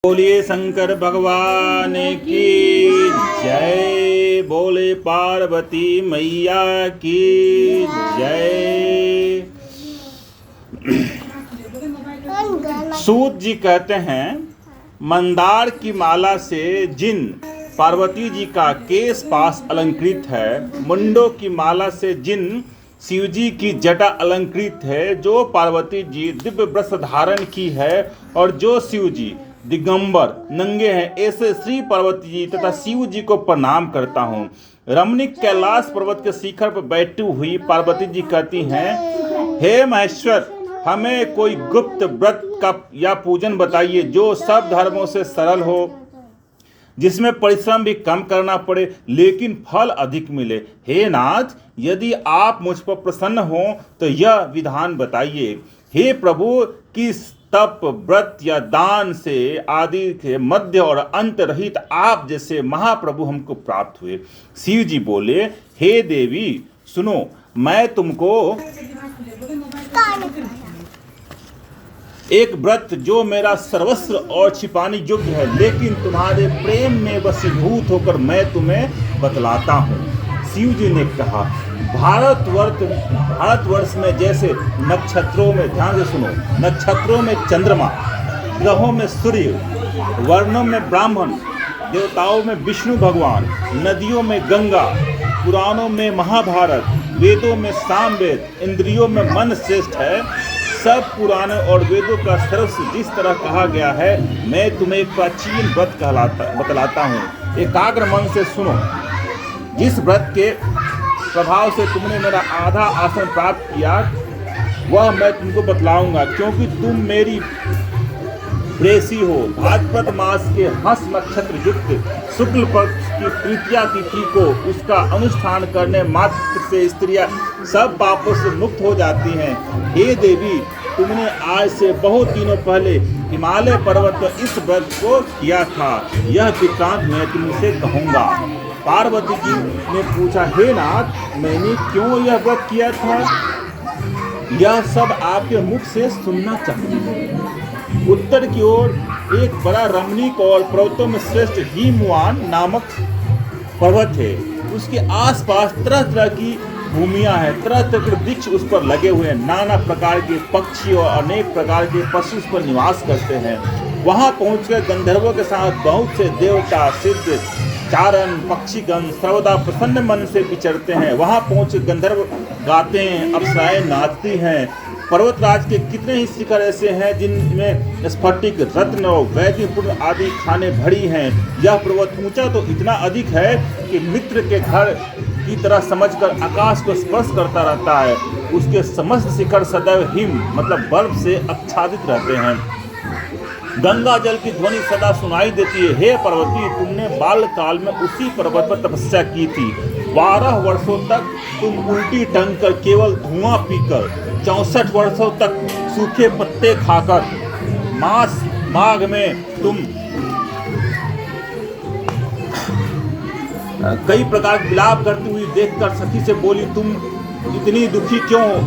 बोलिए शंकर भगवान की जय, बोले पार्वती मैया की जय। सूत जी कहते हैं, मंदार की माला से जिन पार्वती जी का केश पास अलंकृत है, मुंडों की माला से जिन शिव जी की जटा अलंकृत है, जो पार्वती जी दिव्य वस्त्र धारण की है और जो शिव जी दिगंबर नंगे हैं, ऐसे श्री पार्वती जी तथा शिव जी को प्रणाम करता हूँ। रमणीक कैलाश पर्वत के शिखर पर बैठी हुई पार्वती जी कहती हैं, हे महेश्वर, हमें कोई गुप्त व्रत का या पूजन बताइए जो सब धर्मों से सरल हो, जिसमें परिश्रम भी कम करना पड़े लेकिन फल अधिक मिले। हे नाथ, यदि आप मुझ पर प्रसन्न हो तो यह विधान बताइए। हे प्रभु, किस तप, व्रत या दान से आदि के मध्य और अंत रहित आप जैसे महाप्रभु हमको प्राप्त हुए। शिव जी बोले, हे देवी सुनो, मैं तुमको एक व्रत जो मेरा सर्वस्व और छिपाने योग्य है, लेकिन तुम्हारे प्रेम में वशीभूत होकर मैं तुम्हें बतलाता हूँ। शिव जी ने कहा, भारतवर्ष में जैसे नक्षत्रों में, ध्यान से सुनो, नक्षत्रों में चंद्रमा, ग्रहों में सूर्य, वर्णों में ब्राह्मण, देवताओं में विष्णु भगवान, नदियों में गंगा, पुराणों में महाभारत, वेदों में सामवेद, इंद्रियों में मन श्रेष्ठ है। सब पुराणों और वेदों का सर्वस्व जिस तरह कहा गया है, मैं तुम्हें एक प्राचीन व्रत बतलाता हूँ। एकाग्र मन से सुनो। जिस व्रत के प्रभाव से तुमने मेरा आधा आसन प्राप्त किया, वह मैं तुमको बतलाऊंगा, क्योंकि तुम मेरी प्रेसी हो। भाद्रपद मास के हंस नक्षत्र युक्त शुक्ल पक्ष की तृतीया तिथि को उसका अनुष्ठान करने मात्र से स्त्रियां सब पापों से मुक्त हो जाती हैं। हे देवी, तुमने आज से बहुत दिनों पहले हिमालय पर्वत पर इस व्रत को किया था, यह वृत्तांत मैं तुमसे कहूँगा। पार्वती जी ने पूछा, हे नाथ, मैंने क्यों यह व्रत किया था? यह सब आपके मुख से सुनना चाहती हूँ। उत्तर की ओर एक बड़ा रमणीक और पर्वतों में श्रेष्ठ हिमवान नामक पर्वत है। उसके आसपास तरह तरह की भूमियां हैं, तरह तरह के वृक्ष उस पर लगे हुए हैं। नाना प्रकार के पक्षी और अनेक प्रकार के पशु उस पर निवास करते हैं। वहां पहुंचकर गंधर्वों के साथ बहुत से देवता, सिद्ध, चारण, पक्षीगण सर्वदा प्रसन्न मन से विचरते हैं। वहां पहुंच गंधर्व गाते हैं, अप्सराएं नाचती हैं। पर्वतराज के कितने ही शिखर ऐसे हैं जिनमें स्फटिक, रत्न और वैद्यपुर आदि खाने भरी हैं। यह पर्वत ऊंचा तो इतना अधिक है कि मित्र के घर की तरह समझकर आकाश को स्पर्श करता रहता है। उसके समस्त शिखर सदैव हिम मतलब बर्फ से आच्छादित रहते हैं। गंगा जल की ध्वनि सदा सुनाई देती है। हे पार्वती, तुमने बाल्यकाल में उसी पर्वत पर तपस्या की थी। 12 वर्षों तक तुम उल्टी टंग कर केवल धुआं पीकर, 64 वर्षों तक सूखे पत्ते खाकर, माघ में तुम कई प्रकार के विलाप करती हुई देखकर सखी से बोली, तुम इतनी दुखी क्यों हो?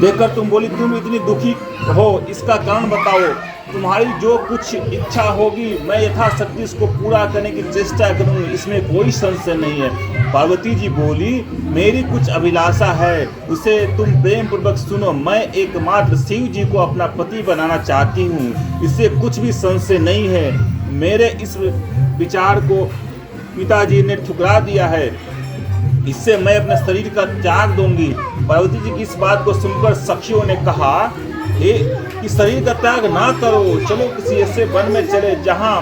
देखकर तुम बोली, तुम इतनी दुखी हो, इसका कारण बताओ। तुम्हारी जो कुछ इच्छा होगी मैं यथाशक्ति इसको पूरा करने की चेष्टा करूंगी, इसमें कोई संशय नहीं है। पार्वती जी बोली, मेरी कुछ अभिलाषा है, उसे तुम प्रेम पूर्वक सुनो। मैं एकमात्र शिव जी को अपना पति बनाना चाहती हूँ, इससे कुछ भी संशय नहीं है। मेरे इस विचार को पिताजी ने ठुकरा दिया है, इससे मैं अपने शरीर का त्याग दूंगी। पार्वती जी की इस बात को सुनकर सखियों ने कहा, कि शरीर का त्याग ना करो, चलो किसी ऐसे वन में चले जहाँ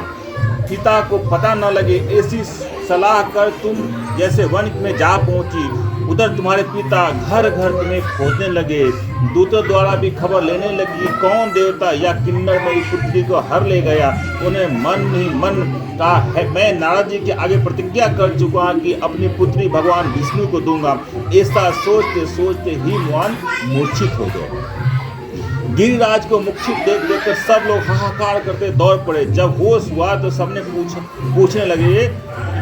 पिता को पता न लगे। ऐसी सलाह कर तुम जैसे वन में जा पहुंची, उधर तुम्हारे पिता घर घर तुम्हें खोजने लगे। दूतों द्वारा भी खबर लेने लगी, कौन देवता या किन्नर मेरी पुत्री को हर ले गया। उन्हें मन ही मन कहा है, मैं नारद जी के आगे प्रतिज्ञा कर चुका कि अपनी पुत्री भगवान विष्णु को दूंगा। ऐसा सोचते सोचते ही भगवान मूर्छित हो गए। गिरिराज को मूर्छित देख देखकर सब लोग हाहाकार करते दौड़ पड़े। जब होश हुआ तो सबने पूछने लगे,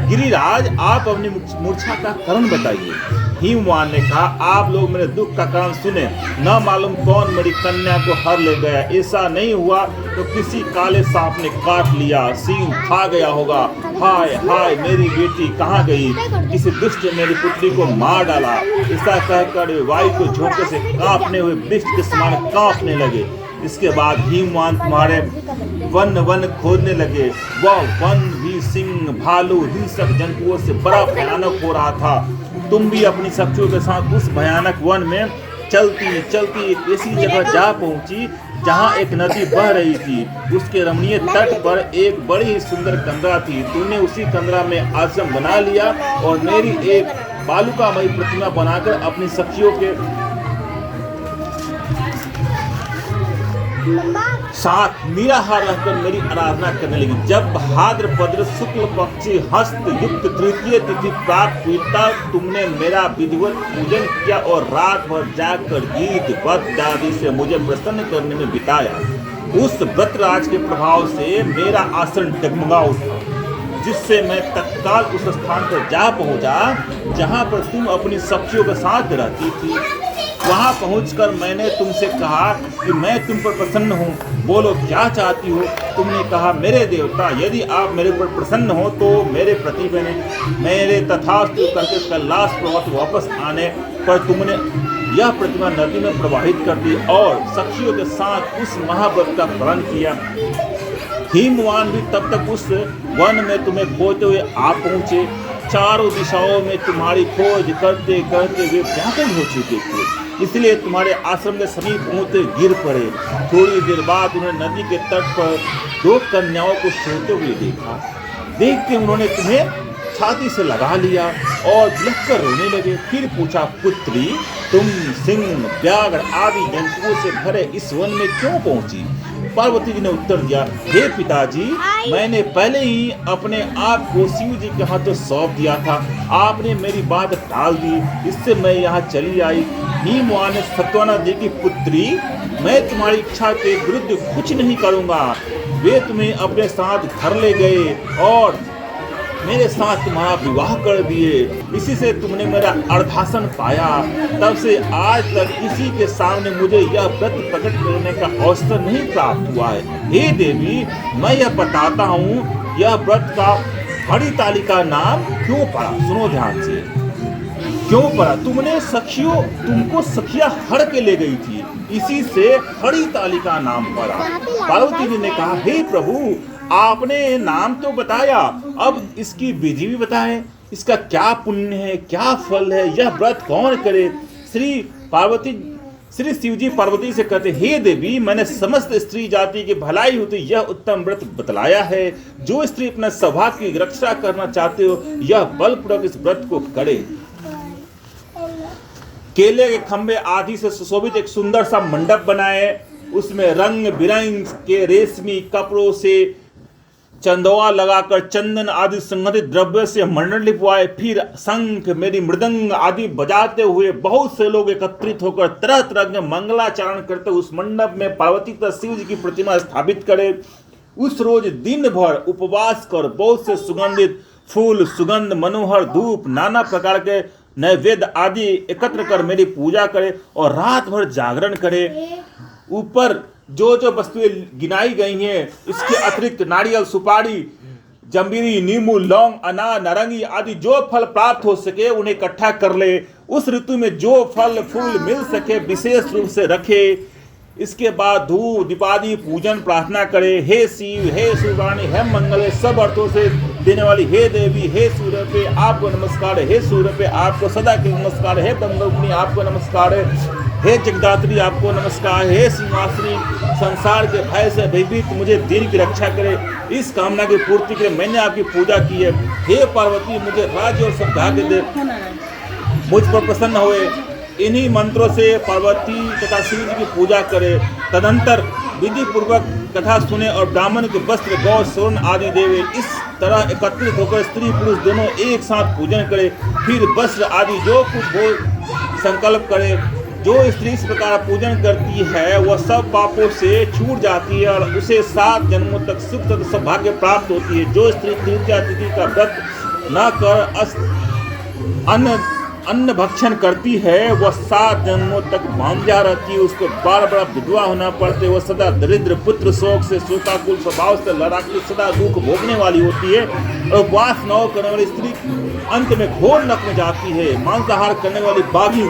गिरिराज, आप अपनी मूर्छा का कारण बताइए। हिमवान ने कहा, आप लोग मेरे दुख का कारण सुने, न मालूम कौन मेरी कन्या को हर ले गया। ऐसा नहीं हुआ तो किसी काले सांप ने काट लिया, सींग खा गया होगा। हाय हाय मेरी बेटी कहाँ गई, किसी दुष्ट ने मेरी पुत्री को मार डाला। ऐसा कहकर वे वायु को झोंके से कांपने हुए वृक्ष के समान कांपने लगे। इसके बाद हिमवान तुम्हारे वन खोदने लगे। वह वन भी सिंह, भालू, हिंसक जंतुओं से बड़ा भयानक हो रहा था। तुम भी अपनी शक्तियों के साथ उस भयानक वन में चलती चलती एक ऐसी जगह जा पहुंची जहां एक नदी बह रही थी। उसके रमणीय तट पर एक बड़ी ही सुंदर कंदरा थी। तूने उसी कंदरा में आश्रम बना लिया और मेरी एक बालुकामयी प्रतिमा बनाकर अपनी शक्तियों के साथ निराहार रहकर मेरी आराधना करने लगी। जब भाद्रपद शुक्ल पक्षी हस्त युक्त तृतीय तिथि प्राप्त हुई तब तुमने मेरा विधिवत पूजन किया और रात भर जाकर गीत वत आदि से मुझे प्रसन्न करने में बिताया। उस व्रतराज के प्रभाव से मेरा आसन डगमगा उठा, जिससे मैं तत्काल उस स्थान पर जा पहुंचा जहां पर तुम अपनी शक्तियों के साथ रहती थी। वहां पहुंचकर मैंने तुमसे कहा कि मैं तुम पर प्रसन्न हूँ, बोलो क्या चाहती हो। तुमने कहा, मेरे देवता, यदि आप मेरे पर प्रसन्न हो तो मेरे प्रति मेरे तथास्तु करके कैलाश पर्वत वापस आने पर तुमने यह प्रतिमा नदी में प्रवाहित कर दी और शक्तियों के साथ उस महाव्रत का पालन किया। हिमवान भी तब तक उस वन में तुम्हें खोजते हुए आ पहुंचे। चारों दिशाओं में तुम्हारी खोज करते करते वे व्याकुल हो चुके थे, इसलिए तुम्हारे आश्रम के समीप पहुंचते गिर पड़े। थोड़ी देर बाद उन्होंने नदी के तट पर 2 कन्याओं को सोते हुए देखा। देख के उन्होंने तुम्हें छाती से लगा लिया और बिलख कर रोने लगे। फिर पूछा, पुत्री, तुम सिंह, व्याघ्र आदि जंतुओं से भरे इस वन में क्यों पहुंची। पार्वती जी ने उत्तर दिया, हे पिताजी, मैंने पहले ही अपने आप को शिव जी के हाथों सौंप दिया था। आपने मेरी बात टाल दी, इससे मैं यहाँ चली आई। हिमवान ने सत्वना दी कि पुत्री, मैं तुम्हारी इच्छा के विरुद्ध कुछ नहीं करूँगा। वे तुम्हें अपने साथ घर ले गए और मेरे साथ तुम्हारा विवाह कर दिए। इसी से तुमने मेरा अर्धासन पाया। तब से आज तक किसी के सामने मुझे यह व्रत प्रकट करने का अवसर नहीं प्राप्त हुआ है। हे देवी, मैं यह बताता हूँ, यह व्रत का हरिताली का नाम क्यों पड़ा। सुनो ध्यान से, क्यों पड़ा। तुमको सखिया हर के ले गई थी, इसी से हरिताली का नाम पड़ा। पार्वती जी ने कहा, हे प्रभु, आपने नाम तो बताया, अब इसकी विधि भी बताएं। इसका क्या पुण्य है, क्या फल है, यह व्रत कौन करे। श्री शिवजी पार्वती से कहते, हे देवी, मैंने समस्त स्त्री जाति की भलाई होती यह उत्तम व्रत बतलाया है। जो स्त्री अपने सौभाग्य की रक्षा करना चाहते हो, यह बलपूर्वक इस व्रत को करे। केले के खंभे आदि से सुशोभित एक सुंदर सा मंडप बनाए, उसमें रंग बिरंग के रेशमी कपड़ों से चंदवा लगाकर चंदन आदि संगठित द्रव्य से मंडल लिपवाए। फिर शंख, मेरी मृदंग आदि बजाते हुए बहुत से लोग एकत्रित होकर तरह तरह के मंगलाचरण करते उस मंडप में पार्वती तथा शिव जी की प्रतिमा स्थापित करे। उस रोज दिन भर उपवास कर बहुत से सुगंधित फूल, सुगंध मनोहर धूप, नाना प्रकार के नैवेद्य आदि एकत्र कर मेरी पूजा करे और रात भर जागरण करे। ऊपर जो जो वस्तुएं गिनाई गई हैं, इसके अतिरिक्त नारियल, सुपारी, जंबीरी, नींबू, लौंग, अनार, नारंगी आदि जो फल प्राप्त हो सके उन्हें इकट्ठा कर ले। उस ऋतु में जो फल फूल मिल सके विशेष रूप से रखे। इसके बाद धूप दीपादि पूजन प्रार्थना करे। हे शिव, हे शिवरानी, हे मंगल, सब अर्थों से देने वाली हे देवी, हे सूर्य पे आपको नमस्कार है, हे सूर्य पे आपको सदा के नमस्कार है, हे ब्रह्मरूपिणी आपको नमस्कार है, हे जगदात्री आपको नमस्कार, हे सिंहासनी, संसार के भय से भयभीत मुझे दीन की रक्षा करे। इस कामना की पूर्ति के लिए मैंने आपकी पूजा की है। हे पार्वती, मुझे राज्य और सौभाग्य दे, मुझ पर प्रसन्न हुए। इन्हीं मंत्रों से पार्वती तथा शिव जी की पूजा करे। तदंतर विधि पूर्वक कथा सुने और ब्राह्मण के वस्त्र, गौ, स्वर्ण आदि देवे। इस तरह एकत्रित होकर स्त्री पुरुष दोनों एक साथ पूजन करे। फिर वस्त्र आदि जो कुछ हो संकल्प करे। जो स्त्री इस प्रकार पूजन करती है वह सब पापों से छूट जाती है और उसे 7 जन्मों तक सुख तथा सौभाग्य प्राप्त होती है। जो स्त्री तृतीया तिथि का व्रत न कर अन्न अन्न भक्षण करती है वह 7 जन्मों तक बांझा रहती है, उसको बार बार विधवा होना पड़ते, वह सदा दरिद्र पुत्र शोक से शोकाकुल स्वभाव से लड़ाकी सदा दुख भोगने वाली होती है। और उपवास न करने वाली स्त्री अंत में घोर नरक में जाती है। मांसाहार करने वाली बाघी,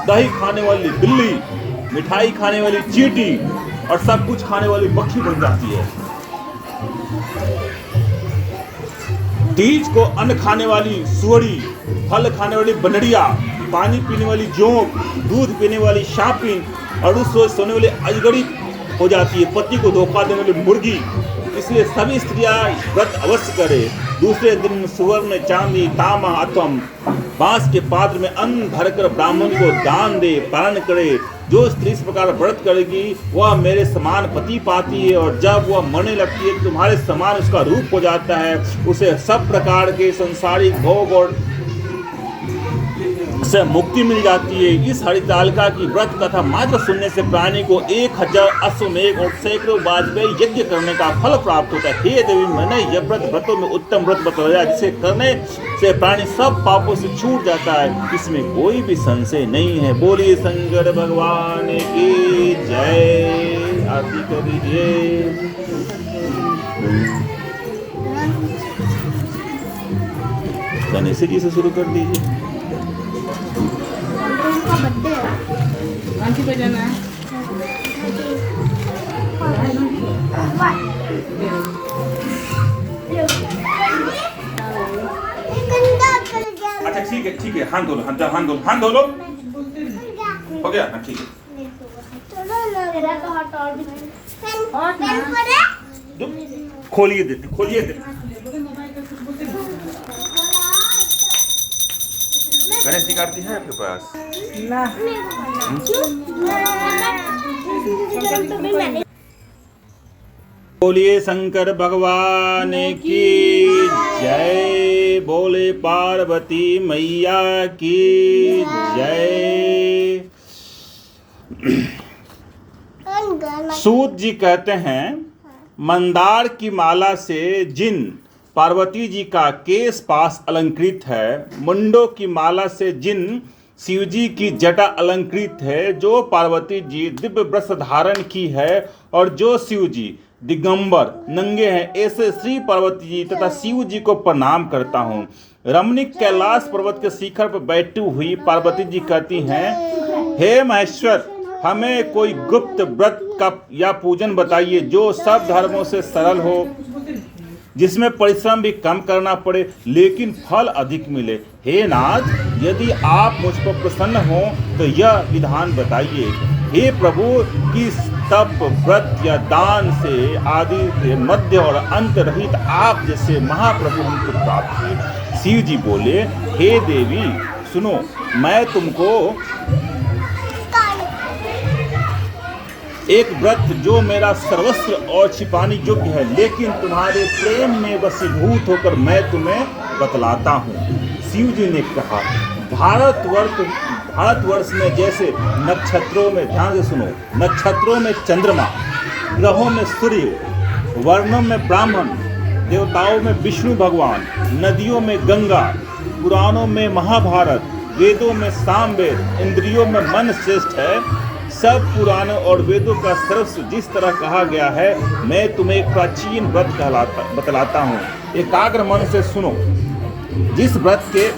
दही खाने वाली बिल्ली, मिठाई खाने वाली चींटी और सब कुछ खाने वाली मक्खी बन जाती है। तीज को अन्न खाने वाली सुअड़ी, फल खाने वाली बनड़िया, पानी पीने वाली जोंक, दूध पीने वाली शापिन और उस रोज सोने वाली अजगरी हो जाती है, पति को धोखा देने वाली मुर्गी। इसलिए सभी स्त्रियां व्रत अवश्य करें। दूसरे दिन सुवर्ण, चांदी, तांबा अथवा बांस के पात्र में अन्न भरकर ब्राह्मण को दान दे, पालन करे। जो स्त्री इस प्रकार व्रत करेगी वह मेरे समान पति पाती है, और जब वह मरने लगती है तुम्हारे समान उसका रूप हो जाता है। उसे सब प्रकार के संसारिक भोग और से मुक्ति मिल जाती है। इस हरितालिका की व्रत कथा मात्र सुनने से प्राणी को 1000 अश्वमेध और सैकड़ों वाजपेयी यज्ञ करने का फल प्राप्त होता है। हे देवी, मैंने यह व्रत व्रतों में उत्तम व्रत बताया, जिसे करने से प्राणी सब पापों से छूट जाता है। इसमें कोई भी संशय नहीं है। बोलिए शंकर भगवान की जय। आरती कर दीजिए। गणेश जी से शुरू कर दीजिए। घंटी बजाना है। अच्छा ठीक है, हाथ धो लो, हाथ धो लो। हो गया ना? ठीक है, खोलिए देते। गणेश जी की आरती है आपके पास? बोलिए शंकर भगवान की जय। बोले पार्वती मैया की जय। सूत जी कहते हैं, मंदार की माला से जिन पार्वती जी का केश पास अलंकृत है, मुंडों की माला से जिन शिव जी की जटा अलंकृत है, जो पार्वती जी दिव्य वस्त्र धारण की है और जो शिव जी दिगंबर नंगे हैं, ऐसे श्री पार्वती जी तथा शिव जी को प्रणाम करता हूँ। रमणीक कैलाश पर्वत के शिखर पर बैठी हुई पार्वती जी कहती हैं, हे महेश्वर, हमें कोई गुप्त व्रत का या पूजन बताइए जो सब धर्मों से सरल हो, जिसमें परिश्रम भी कम करना पड़े लेकिन फल अधिक मिले। हे नाथ, यदि आप मुझ पर प्रसन्न हो तो यह विधान बताइए। हे प्रभु, किस तप, व्रत या दान से आदि से मध्य और अंत रहित आप जैसे महाप्रभु हमको प्राप्त हुए। शिव जी बोले, हे देवी सुनो, मैं तुमको एक व्रत जो मेरा सर्वस्व और छिपाने योग्य है, लेकिन तुम्हारे प्रेम में वशीभूत होकर मैं तुम्हें बतलाता हूँ। शिव जी ने कहा, भारतवर्ष में जैसे नक्षत्रों में, ध्यान से सुनो, नक्षत्रों में चंद्रमा, ग्रहों में सूर्य, वर्णों में ब्राह्मण, देवताओं में विष्णु भगवान, नदियों में गंगा, पुराणों में महाभारत, वेदों में सामवेद, इंद्रियों में मन श्रेष्ठ है। सब पुराणों और वेदों का सर्वस्व जिस तरह कहा गया है, मैं तुम्हें एक प्राचीन व्रत बतलाता हूँ। एकाग्र मन से सुनो। जिस व्रत के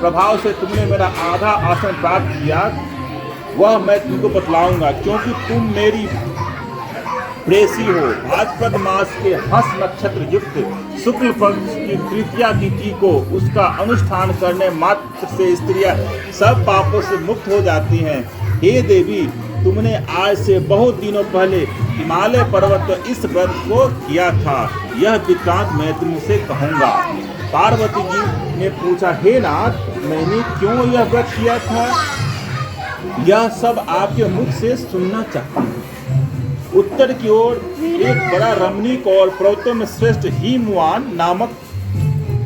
प्रभाव से तुमने मेरा आधा आसन प्राप्त किया, वह मैं तुमको बतलाऊंगा, क्योंकि तुम मेरी प्रेसी हो। भाद्रपद मास के हंस नक्षत्र युक्त शुक्ल पक्ष की तृतीया तिथि को उसका अनुष्ठान करने मात्र से स्त्रियां सब पापों से मुक्त हो जाती हैं। हे देवी, तुमने आज से बहुत दिनों पहले हिमालय पर्वत पर इस व्रत को किया था। यह वृत्तांत मैं तुमसे कहूँगा। पार्वती जी ने पूछा, हे नाथ, मैंने क्यों यह व्रत किया था? यह सब आपके मुख से सुनना चाहती हूँ। उत्तर की ओर एक बड़ा रमणीक और पर्वतों में श्रेष्ठ हिमवान नामक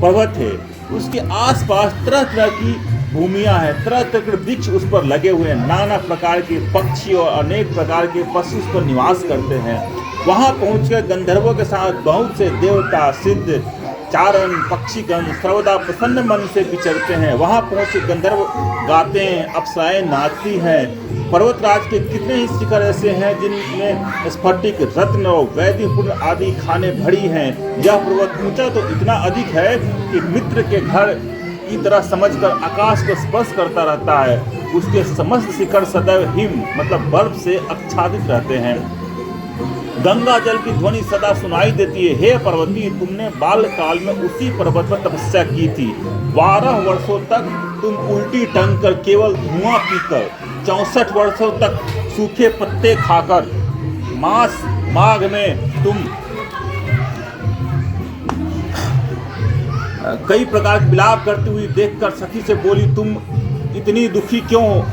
पर्वत है। उसके आसपास तरह तरह की भूमियां हैं, तरह तरह के वृक्ष उस पर लगे हुए हैं। नाना प्रकार के पक्षी और अनेक प्रकार के पशु उस पर निवास करते हैं। वहां पहुंचकर गंधर्वों के साथ बहुत से देवता, सिद्ध, चारण पक्षीगण सर्वदा प्रसन्न मन से विचरते हैं। वहां पहुंचे गंधर्व गाते हैं, अप्सराएं नाचती हैं। पर्वतराज के कितने ही शिखर ऐसे हैं जिनमें स्फटिक रत्न और वैदिकपूर्ण आदि खाने भरी हैं। यह पर्वत ऊंचा तो इतना अधिक है कि मित्र के घर की तरह समझकर आकाश को स्पर्श करता रहता है। उसके समस्त शिखर सदैव हिम मतलब बर्फ से आच्छादित रहते हैं। गंगा जल की ध्वनि सदा सुनाई देती है। हे पार्वती, तुमने बाल्यकाल में उसी पर्वत पर तपस्या की थी। 12 वर्षों तक तुम उल्टी टंग कर केवल धुआं पीकर, 64 वर्षों तक सूखे पत्ते खाकर, माघ में तुम कई प्रकार के विलाप करती हुई देखकर सखी से बोली, तुम इतनी दुखी क्यों हो?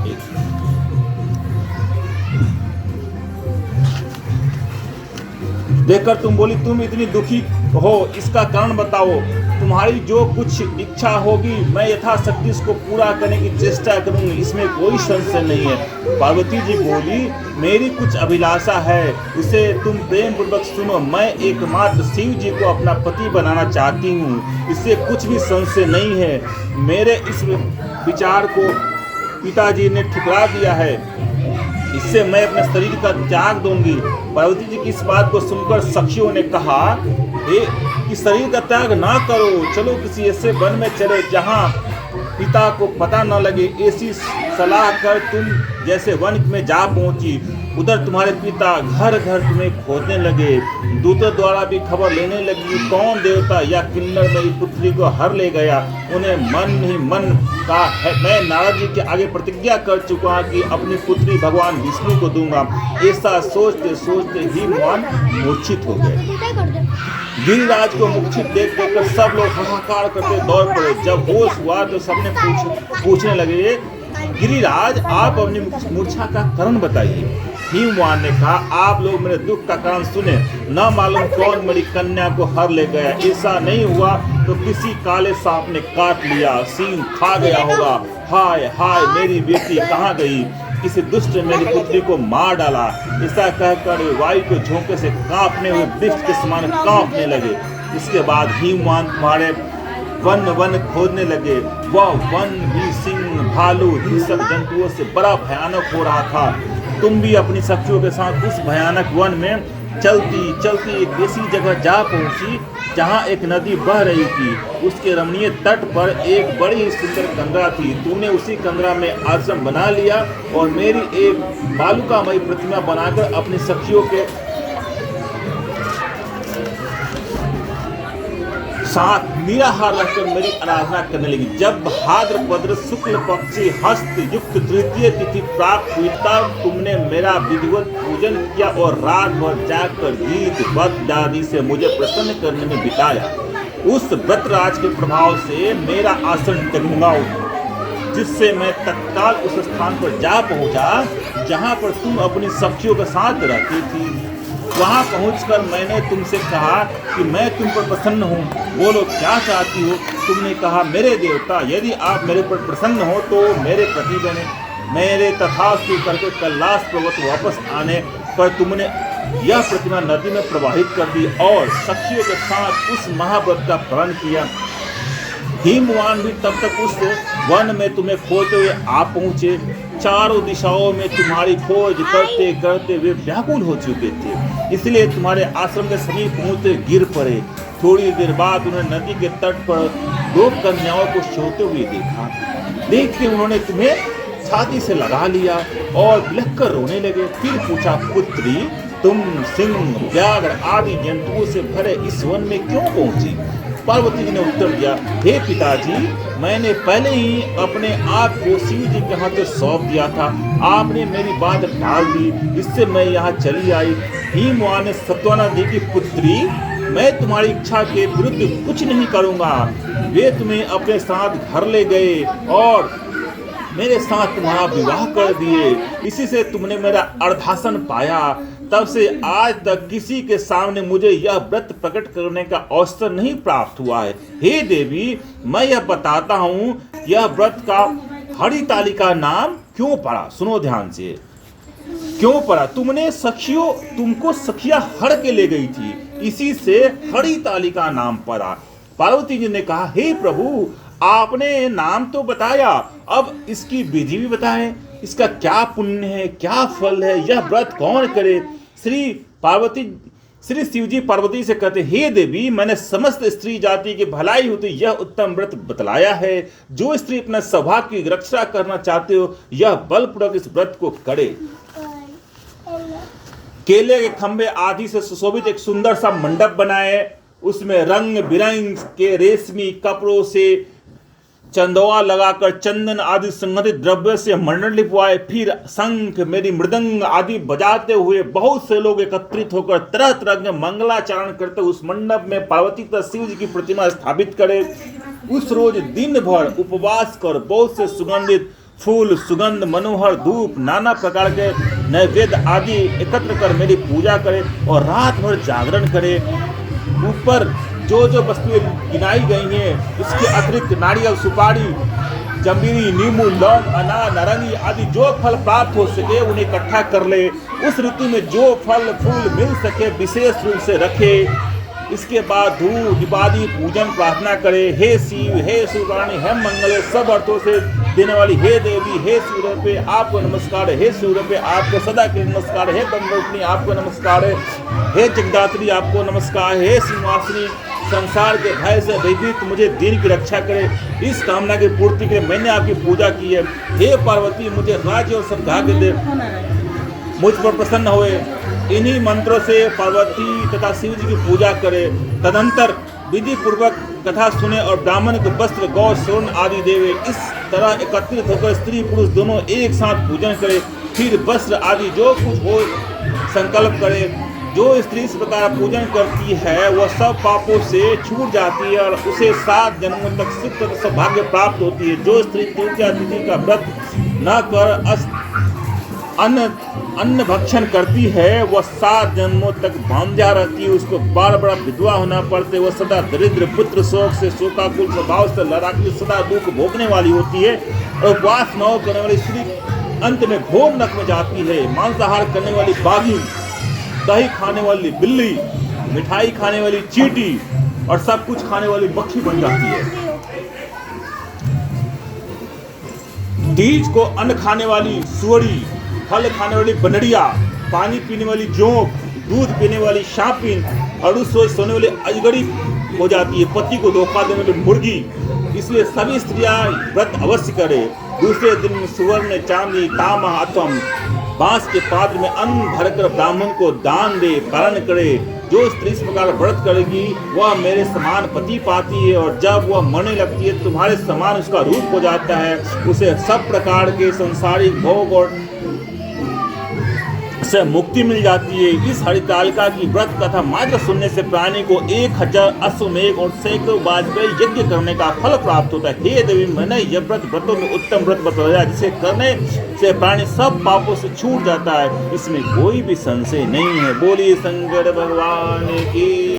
देखकर तुम बोली, तुम इतनी दुखी हो, इसका कारण बताओ। तुम्हारी जो कुछ इच्छा होगी मैं यथाशक्ति इसको पूरा करने की चेष्टा करूंगी, इसमें कोई संशय नहीं है। पार्वती जी बोली, मेरी कुछ अभिलाषा है, उसे तुम प्रेम पूर्वक सुनो। मैं एकमात्र शिव जी को अपना पति बनाना चाहती हूँ, इससे कुछ भी संशय नहीं है। मेरे इस विचार को पिताजी ने ठुकरा दिया है, इससे मैं अपने शरीर का त्याग दूंगी। पार्वती जी की इस बात को सुनकर सखियों ने कहा, कि शरीर का त्याग ना करो, चलो किसी ऐसे वन में चले जहाँ पिता को पता न लगे। ऐसी सलाह कर तुम जैसे वन में जा पहुंची, उधर तुम्हारे पिता घर घर तुम्हें खोजने लगे। दूतों द्वारा भी खबर लेने लगी, कौन देवता या किन्नर मेरी पुत्री को हर ले गया। उन्हें मन ही मन का है, मैं नारद जी के आगे प्रतिज्ञा कर चुका कि अपनी पुत्री भगवान विष्णु को दूंगा। ऐसा सोचते सोचते ही भगवान मूर्छित हो गए। गिरिराज को मूर्छित देख कर सब लोग हाहाकार करते दौड़ पड़े। जब होश हुआ तो सबने पूछने लगे, गिरिराज आप अपनी मूर्छा का कारण बताइए। हिमवान ने कहा, आप लोग मेरे दुख का कारण सुने, न मालूम कौन मेरी कन्या को हर ले गया। ऐसा नहीं हुआ तो किसी काले सांप ने काट लिया, सींग खा गया होगा। हाय हाय मेरी बेटी कहाँ गई, किसी दुष्ट ने मेरी पुत्री को मार डाला। ऐसा कहकर वायु के झोंके से कांपने हुए वृक्ष के समान कांपने लगे। इसके बाद हिमवान तुम्हारे वन खोदने लगे। वह वन भी सिंह भालू हिंसक जंतुओं से बड़ा भयानक हो रहा था। तुम भी अपनी सखियों के साथ उस भयानक वन में चलती चलती एक ऐसी जगह जा पहुंची जहां एक नदी बह रही थी। उसके रमणीय तट पर एक बड़ी ही सुंदर कंदरा थी। तूने उसी कंदरा में आश्रम बना लिया और मेरी एक बालुकामयी प्रतिमा बनाकर अपनी सखियों के साथ निराहार रहकर मेरी आराधना करने लगी। जब भाद्रपद शुक्ल पक्षी हस्त युक्त तृतीय तिथि प्राप्त हुई तब तुमने मेरा विधिवत पूजन किया और रात भर जागकर गीत भक्त आदि से मुझे प्रसन्न करने में बिताया। उस व्रतराज के प्रभाव से मेरा आसन डगमगा उठा, जिससे मैं तत्काल उस स्थान पर जा पहुंचा जहां पर तुम अपनी सखियों के साथ रहती थी। वहां पहुंचकर मैंने तुमसे कहा कि मैं तुम पर प्रसन्न हूँ, बोलो क्या चाहती हो। तुमने कहा, मेरे देवता यदि आप मेरे पर प्रसन्न हो तो मेरे पति बने। मेरे तथास्तु करके कैलाश पर्वत वापस आने पर तुमने यह प्रतिमा नदी में प्रवाहित कर दी और सखियों के साथ उस महाव्रत का पालन किया। हिमवान भी तब तक उस वन में तुम्हें खोजते हुए आ पहुंचे। चारों दिशाओं में तुम्हारी खोज करते करते वे व्याकुल हो चुके थे, इसलिए तुम्हारे आश्रम के समीप पहुंचते गिर पड़े। थोड़ी देर बाद उन्हें नदी के तट पर 2 कन्याओं को सोते हुए देखा। देखते उन्होंने तुम्हें छाती से लगा लिया और बिलख कर रोने लगे। फिर पूछा, पुत्री तुम सिंह व्याघ्र आदि जंतुओं से भरे इस वन में क्यों पहुंची? पार्वती जी ने उत्तर दिया, हे पिताजी, मैंने पहले ही अपने आप को शिव जी के हाथ सौंप दिया था। आपने मेरी बात टाल दी, इससे मैं यहाँ चली आई। हिमवान ने सत्वना दी कि पुत्री, मैं तुम्हारी इच्छा के विरुद्ध कुछ नहीं करूँगा। वे तुम्हें अपने साथ घर ले गए और मेरे साथ तुम्हारा विवाह कर दिए। इसी से तुमने मेरा अर्धासन पाया। तब से आज तक किसी के सामने मुझे यह व्रत प्रकट करने का अवसर नहीं प्राप्त हुआ है। हे देवी, मैं यह बताता हूँ, यह व्रत का हरितालिका नाम क्यों पड़ा? सुनो ध्यान से, क्यों पड़ा? तुमको सखिया हर के ले गई थी, इसी से हरितालिका नाम पड़ा। पार्वती जी ने कहा, हे प्रभु, आपने नाम तो बताया, अब इसकी विधि भी बताएं, इसका क्या पुण्य है, क्या फल है, यह व्रत कौन करे। श्री शिवजी पार्वती से कहते, हे देवी, मैंने समस्त स्त्री जाति की भलाई होती यह उत्तम व्रत बतलाया है। जो स्त्री अपने सौभाग्य की रक्षा करना चाहते हो, यह बलपूर्वक इस व्रत को करे। केले के खंभे आदि से सुशोभित एक सुंदर सा मंडप बनाए, उसमें रंग बिरंग के रेशमी कपड़ों से चंदवा लगाकर चंदन आदि संगठित द्रव्य से मंडल लिपवाए। फिर शंख मेरी मृदंग आदि बजाते हुए बहुत से लोग एकत्रित होकर तरह तरह के मंगलाचरण करते उस मंडप में पार्वती तथा शिव जी की प्रतिमा स्थापित करे। उस रोज दिन भर उपवास कर बहुत से सुगंधित फूल, सुगंध, मनोहर धूप, नाना प्रकार के नैवेद्य आदि एकत्र कर मेरी पूजा करे और रात भर जागरण करे। ऊपर जो जो वस्तुएं गिनाई गई हैं, इसके अतिरिक्त नारियल, सुपारी, जंबीरी, नींबू, लौंग, अनार, नारंगी आदि जो फल प्राप्त हो सके उन्हें इकट्ठा कर ले। उस ऋतु में जो फल फूल मिल सके विशेष रूप से रखे। इसके बाद धूप दीपादि पूजन प्रार्थना करे। हे शिव, हे शिवरानी, हे मंगले, सब अर्थों से देने वाली हे देवी, हे शिवरूपे आपको नमस्कार है, हे शिवरूपे आपको सदा के नमस्कार है, हे ब्रह्मरूपिणी आपको नमस्कार है, हे जगदात्री आपको नमस्कार है, हे सिंहासनी संसार के भय से भयभीत मुझे दीन की रक्षा करे। इस कामना की पूर्ति के लिए मैंने आपकी पूजा की है। हे पार्वती, मुझे राज्य और सौभाग्य दे, मुझ पर प्रसन्न होए। इन्हीं मंत्रों से पार्वती तथा शिव जी की पूजा करे। तदंतर विधि पूर्वक कथा सुने और ब्राह्मण को वस्त्र, गौ, स्वर्ण आदि देवे। इस तरह एकत्रित होकर स्त्री पुरुष दोनों एक साथ पूजन करे। फिर वस्त्र आदि जो कुछ हो संकल्प करे। जो स्त्री इस प्रकार पूजन करती है वह सब पापों से छूट जाती है और उसे 7 जन्मों तक सुख तथा सौभाग्य प्राप्त होती है। जो स्त्री तृतीया तिथि का व्रत न कर अन्न भक्षण करती है वह 7 जन्मों तक बांझा रहती है। उसको बार बार विधवा होना पड़ते। वह सदा दरिद्र, पुत्र शोक से, शोकाकुल स्वभाव से लड़ाकी, सदा दुख भोगने वाली होती है। और उपवास न करने वाली स्त्री अंत में घोर नरक में जाती है। मांसाहार करने वाली बाघी, दही खाने वाली बिल्ली, मिठाई खाने वाली चींटी और सब कुछ खाने वाली मक्खी बन जाती है। तीज को अन्न खाने वाली सुअरी, फल खाने वाली बनड़िया, पानी पीने वाली जोंक, दूध पीने वाली शापिन और उस रोज सोने वाली अजगरी हो जाती है। पति को धोखा देने वाली मुर्गी। इसलिए सभी स्त्रियां व्रत अवश्य करें। दूसरे दिन सुवर्ण, चांदी, तांबा अथवा बांस के पात्र में अन्न भरकर ब्राह्मण को दान दे, पालन करे। जो स्त्री इस प्रकार व्रत करेगी वह मेरे समान पति पाती है और जब वह मरने लगती है तुम्हारे समान उसका रूप हो जाता है। उसे सब प्रकार के संसारिक भोग और से मुक्ति मिल जाती है। इस हरितालिका की व्रत कथा मात्र सुनने से प्राणी को 1000 अश्वमेघ और सैकड़ों वाजपेयी यज्ञ करने का फल प्राप्त होता है। हे देवी, मैंने यह व्रतों में उत्तम व्रत बताया जिसे करने से प्राणी सब पापों से छूट जाता है। इसमें कोई भी संशय नहीं है। बोलिए शंकर भगवान की।